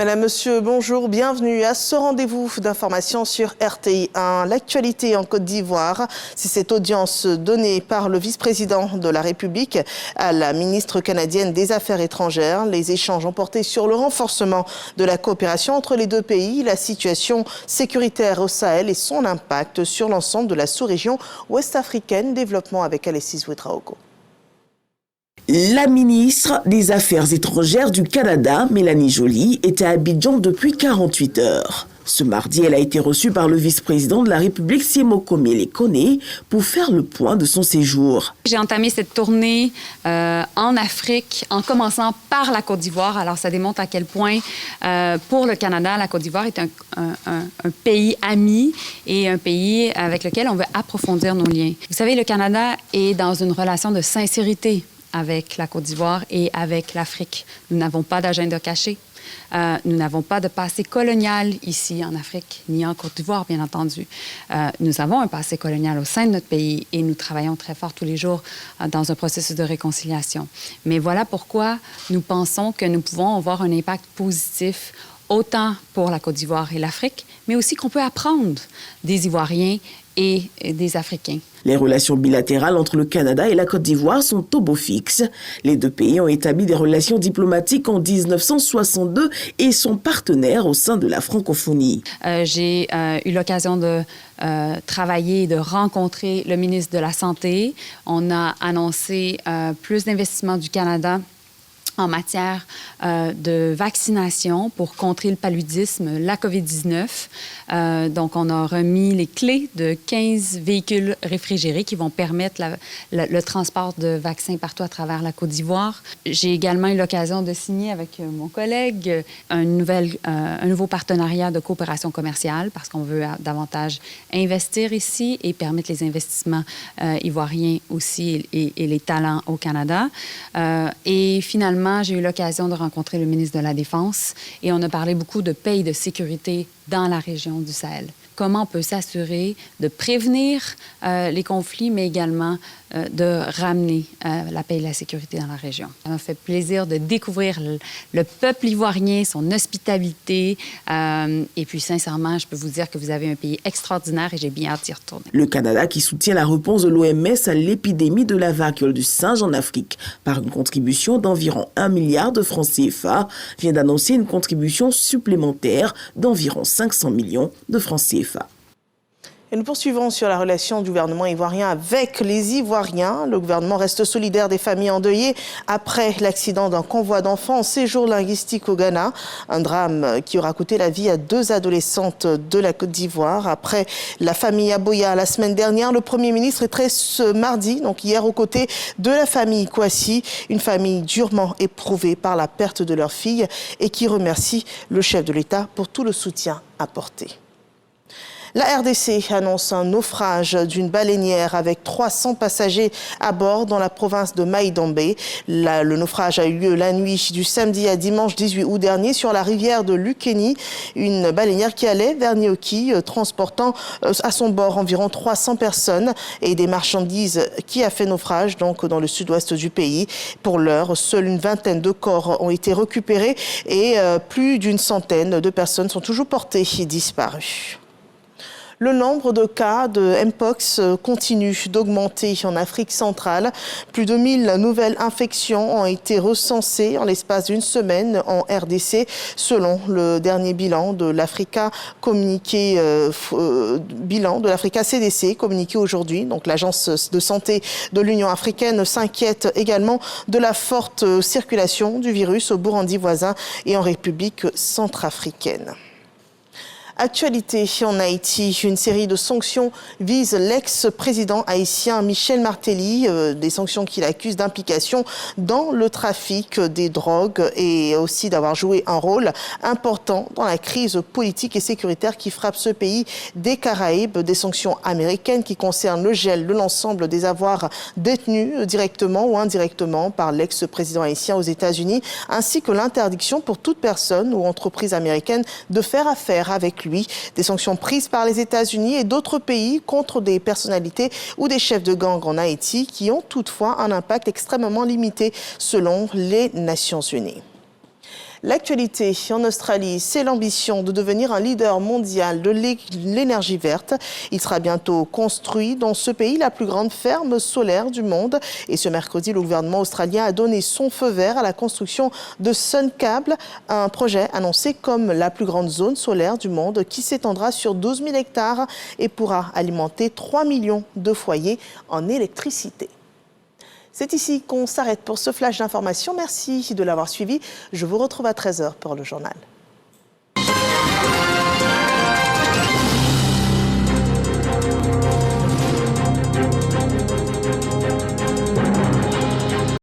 Madame, Monsieur, bonjour, bienvenue à ce rendez-vous d'information sur RTI1. L'actualité en Côte d'Ivoire, c'est cette audience donnée par le vice-président de la République à la ministre canadienne des Affaires étrangères. Les échanges ont porté sur le renforcement de la coopération entre les deux pays, la situation sécuritaire au Sahel et son impact sur l'ensemble de la sous-région ouest-africaine. Développement avec Alessis Ouedraogo. La ministre des Affaires étrangères du Canada, Mélanie Joly, était à Abidjan depuis 48 heures. Ce mardi, elle a été reçue par le vice-président de la République, Siemoko Mele Kone, pour faire le point de son séjour. J'ai entamé cette tournée en Afrique en commençant par la Côte d'Ivoire. Alors, ça démontre à quel point, pour le Canada, la Côte d'Ivoire est un pays ami et un pays avec lequel on veut approfondir nos liens. Vous savez, le Canada est dans une relation de sincérité avec la Côte d'Ivoire et avec l'Afrique. Nous n'avons pas d'agenda caché. Nous n'avons pas de passé colonial ici en Afrique, ni en Côte d'Ivoire, bien entendu. Nous avons un passé colonial au sein de notre pays et nous travaillons très fort tous les jours dans un processus de réconciliation. Mais voilà pourquoi nous pensons que nous pouvons avoir un impact positif autant pour la Côte d'Ivoire et l'Afrique, mais aussi qu'on peut apprendre des Ivoiriens et des Africains. Les relations bilatérales entre le Canada et la Côte d'Ivoire sont au beau fixe. Les deux pays ont établi des relations diplomatiques en 1962 et sont partenaires au sein de la francophonie. J'ai eu l'occasion de travailler et de rencontrer le ministre de la Santé. On a annoncé plus d'investissements du Canada en matière de vaccination pour contrer le paludisme, la COVID-19. Donc, on a remis les clés de 15 véhicules réfrigérés qui vont permettre le transport de vaccins partout à travers la Côte d'Ivoire. J'ai également eu l'occasion de signer avec mon collègue un nouveau partenariat de coopération commerciale parce qu'on veut davantage investir ici et permettre les investissements ivoiriens aussi et les talents au Canada. Et finalement, j'ai eu l'occasion de rencontrer le ministre de la Défense et on a parlé beaucoup de paix et de sécurité dans la région du Sahel. Comment on peut s'assurer de prévenir les conflits, mais également de ramener la paix et la sécurité dans la région. Ça m'a fait plaisir de découvrir le peuple ivoirien, son hospitalité. Et puis, sincèrement, je peux vous dire que vous avez un pays extraordinaire et j'ai bien hâte d'y retourner. Le Canada, qui soutient la réponse de l'OMS à l'épidémie de la variole du singe en Afrique par une contribution d'environ 1 milliard de francs CFA, vient d'annoncer une contribution supplémentaire d'environ 500 millions de francs CFA. Et nous poursuivons sur la relation du gouvernement ivoirien avec les Ivoiriens. Le gouvernement reste solidaire des familles endeuillées après l'accident d'un convoi d'enfants en séjour linguistique au Ghana. Un drame qui aura coûté la vie à 2 adolescentes de la Côte d'Ivoire. Après la famille Aboya la semaine dernière, le Premier ministre est ce mardi, donc hier, aux côtés de la famille Kouassi, une famille durement éprouvée par la perte de leur fille et qui remercie le chef de l'État pour tout le soutien apporté. La RDC annonce un naufrage d'une baleinière avec 300 passagers à bord dans la province de Maïdombe. Le naufrage a eu lieu la nuit du samedi à dimanche 18 août dernier sur la rivière de Lukeni. Une baleinière qui allait vers Nioki, transportant à son bord environ 300 personnes et des marchandises qui a fait naufrage donc dans le sud-ouest du pays. Pour l'heure, seule une vingtaine de corps ont été récupérés et plus d'une centaine de personnes sont toujours portées disparues. Le nombre de cas de Mpox continue d'augmenter en Afrique centrale. Plus de 1000 nouvelles infections ont été recensées en l'espace d'une semaine en RDC, selon le dernier bilan de l'Africa CDC communiqué aujourd'hui. Donc l'agence de santé de l'Union africaine s'inquiète également de la forte circulation du virus au Burundi voisin et en République centrafricaine. Actualité en Haïti, une série de sanctions vise l'ex-président haïtien Michel Martelly, des sanctions qu'il accuse d'implication dans le trafic des drogues et aussi d'avoir joué un rôle important dans la crise politique et sécuritaire qui frappe ce pays des Caraïbes, des sanctions américaines qui concernent le gel de l'ensemble des avoirs détenus directement ou indirectement par l'ex-président haïtien aux États-Unis, ainsi que l'interdiction pour toute personne ou entreprise américaine de faire affaire avec lui. Des sanctions prises par les États-Unis et d'autres pays contre des personnalités ou des chefs de gang en Haïti qui ont toutefois un impact extrêmement limité selon les Nations Unies. L'actualité en Australie, c'est l'ambition de devenir un leader mondial de l'énergie verte. Il sera bientôt construit dans ce pays la plus grande ferme solaire du monde. Et ce mercredi, le gouvernement australien a donné son feu vert à la construction de SunCable, un projet annoncé comme la plus grande zone solaire du monde qui s'étendra sur 12 000 hectares et pourra alimenter 3 millions de foyers en électricité. C'est ici qu'on s'arrête pour ce flash d'information. Merci de l'avoir suivi. Je vous retrouve à 13h pour le journal.